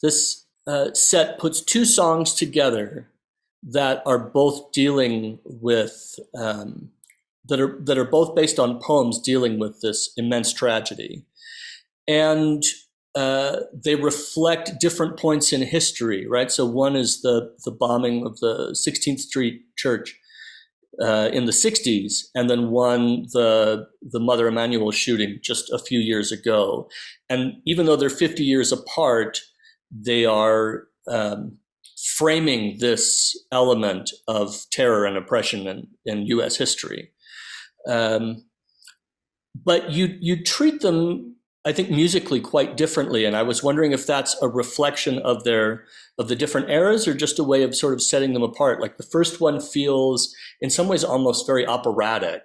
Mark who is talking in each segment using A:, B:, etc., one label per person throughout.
A: this set puts two songs together that are both dealing with that are both based on poems dealing with this immense tragedy, and they reflect different points in history, right? So one is the bombing of the 16th Street Church in the 60s, and then one the Mother Emanuel shooting just a few years ago. And even though they're 50 years apart, they are framing this element of terror and oppression in U.S. history. But you treat them, I think, musically quite differently, and I was wondering if that's a reflection of the different eras, or just a way of sort of setting them apart. Like the first one feels, in some ways, almost very operatic,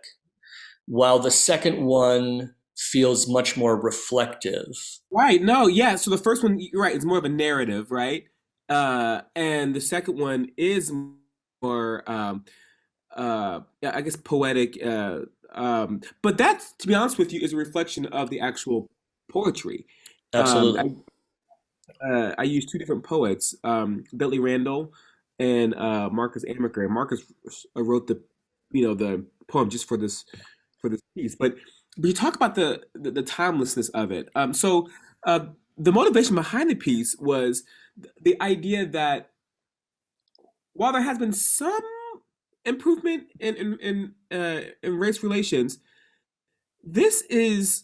A: while the second one feels much more reflective.
B: Right. No, yeah. So the first one, you're right, it's more of a narrative, right? And the second one is more, yeah, I guess, poetic. But that, to be honest with you, is a reflection of the actual poetry. Um,
A: Absolutely.
B: I use two different poets, Bentley Randall and Marcus Amaker. Marcus wrote the poem just for this piece. But you talk about the timelessness of it. Uh, the motivation behind the piece was the idea that while there has been some improvement in race relations, this is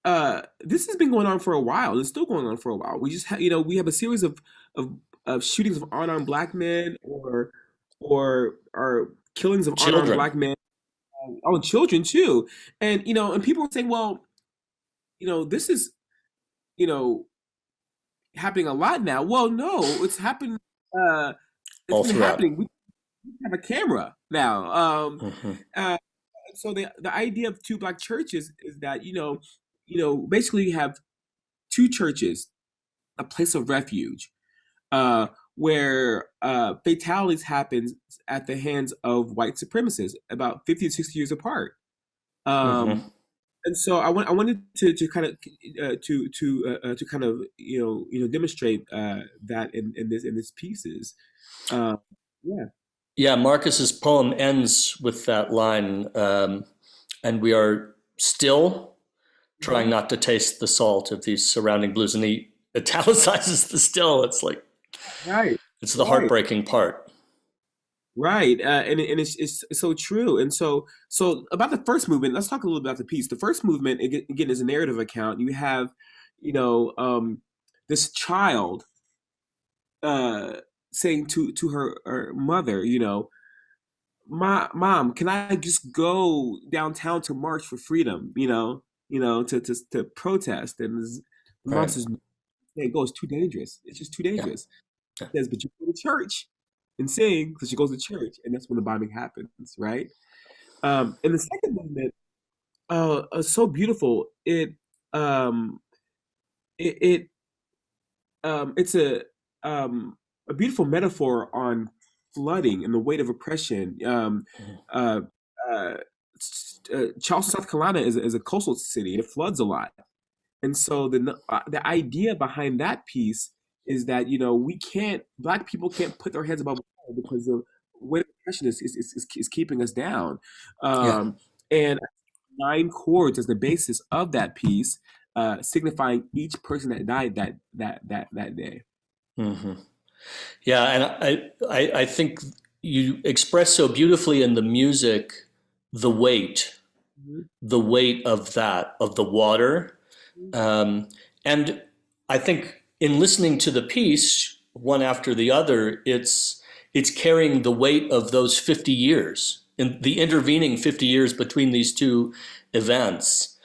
B: this has been going on for a while. It's still going on for a while. We have a series of shootings of unarmed black men, or killings of unarmed
A: Children.
B: black men, on children too. And people are saying, well, this is, you know happening a lot now. Well, no, it's happened. Uh, it's
A: All
B: been
A: throughout.
B: happening. We have a camera now.
A: Hmm.
B: Uh, so the idea of two black churches is that, basically you have two churches, a place of refuge, uh, where fatalities happen at the hands of white supremacists, about 50 to 60 years apart. Um,
A: Hmm.
B: and so I wanted to kind of to kind of demonstrate that in this pieces. Uh, yeah.
A: Yeah, Marcus's poem ends with that line, and we are still trying
B: Mhm.
A: not to taste the salt of these surrounding blues. And he italicizes the still. It's like,
B: Right.
A: it's the
B: Right.
A: heartbreaking part.
B: Right, and it's so true. And so about the first movement, let's talk a little about the piece. The first movement, again, is a narrative account. You have, you know, um, this child uh, saying to her mother, "My mom, can I just go downtown to march for freedom? To protest?" And the mom
A: Right.
B: says, "Hey, go. It's too dangerous. It's just too
A: Yeah.
B: dangerous." Says, "But you go to church and sing." So she goes to church, and that's when the bombing happens, right? And the second movement, so beautiful. Um, it it's a beautiful metaphor on flooding and the weight of oppression. Uh, uh, Charleston, South Carolina, is a coastal city. It floods a lot, and so the idea behind that piece is that, we can't black people can't put their heads above water because the weight of oppression is keeping us down.
A: Yeah.
B: And nine chords as the basis of that piece, signifying each person that died that day.
A: Hmm. Yeah, and I think you express so beautifully in the music the weight,
B: Mhm.
A: the weight of that, of the water. Um, and I think in listening to the piece, one after the other, it's carrying the weight of those 50 years, in the intervening 50 years between these two events,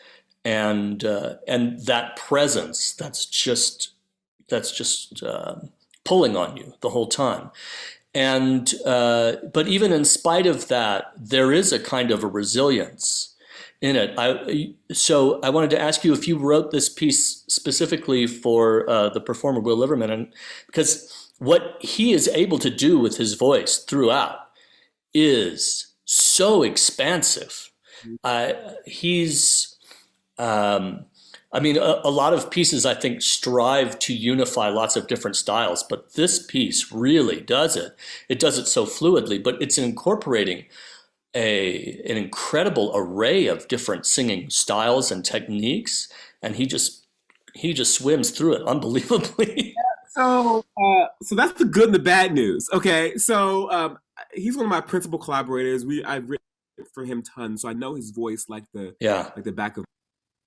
A: and that presence that's just pulling on you the whole time. And but even in spite of that, there is a kind of a resilience in it. So I wanted to ask you if you wrote this piece specifically for the performer Will Liverman, and because what he is able to do with his voice throughout is so expansive. He's um, I mean, a lot of pieces I think strive to unify lots of different styles, but this piece really does it. It does it so fluidly, but it's incorporating an incredible array of different singing styles and techniques, and he just swims through it unbelievably.
B: So that's the good and the bad news. Okay, so he's one of my principal collaborators. I've written for him tons, so I know his voice
A: Yeah.
B: like the back of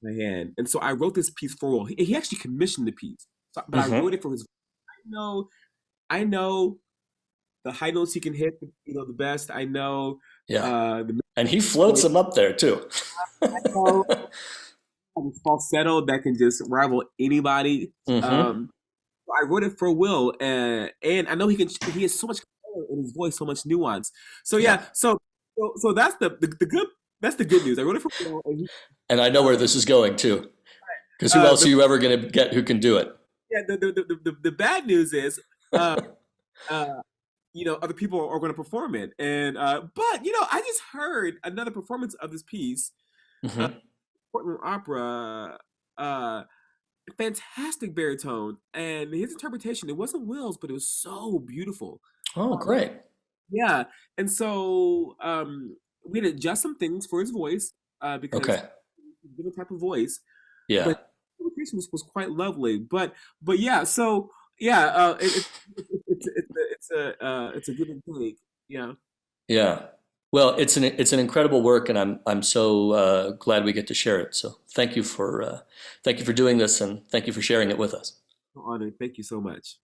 B: my hand. And so I wrote this piece for Will. He actually commissioned the piece, so, but I
A: Hmm.
B: wrote it for his. I know the high notes he can hit, the best. I know
A: Yeah.
B: the
A: And he floats them up there too.
B: I know the falsetto that can just rival anybody.
A: Hmm.
B: I wrote it for Will, and I know he can. He has so much color in his voice, so much nuance. So
A: Yeah.
B: yeah, so that's the good. That's the good news. I wrote it for Will, and
A: And I know where this is going too, because who else are
B: the
A: you ever going to get who can do it?
B: yeah the bad news is, uh, uh, other people are going to perform it, and but I just heard another performance of this piece, uh,
A: Hmm.
B: Portland Opera. Uh, Fantastic baritone, and his interpretation. It wasn't Will's, but it was so beautiful.
A: Oh, great.
B: Yeah, and so we had to adjust some things for his voice because
A: Okay.
B: different type of voice,
A: Yeah.
B: but the interpretation was quite lovely. But yeah, so yeah, it's a give and take. Yeah.
A: Yeah. Well, it's an incredible work, and I'm so glad we get to share it. So thank you for doing this, and thank you for sharing it with us.
B: Honored. Thank you so much.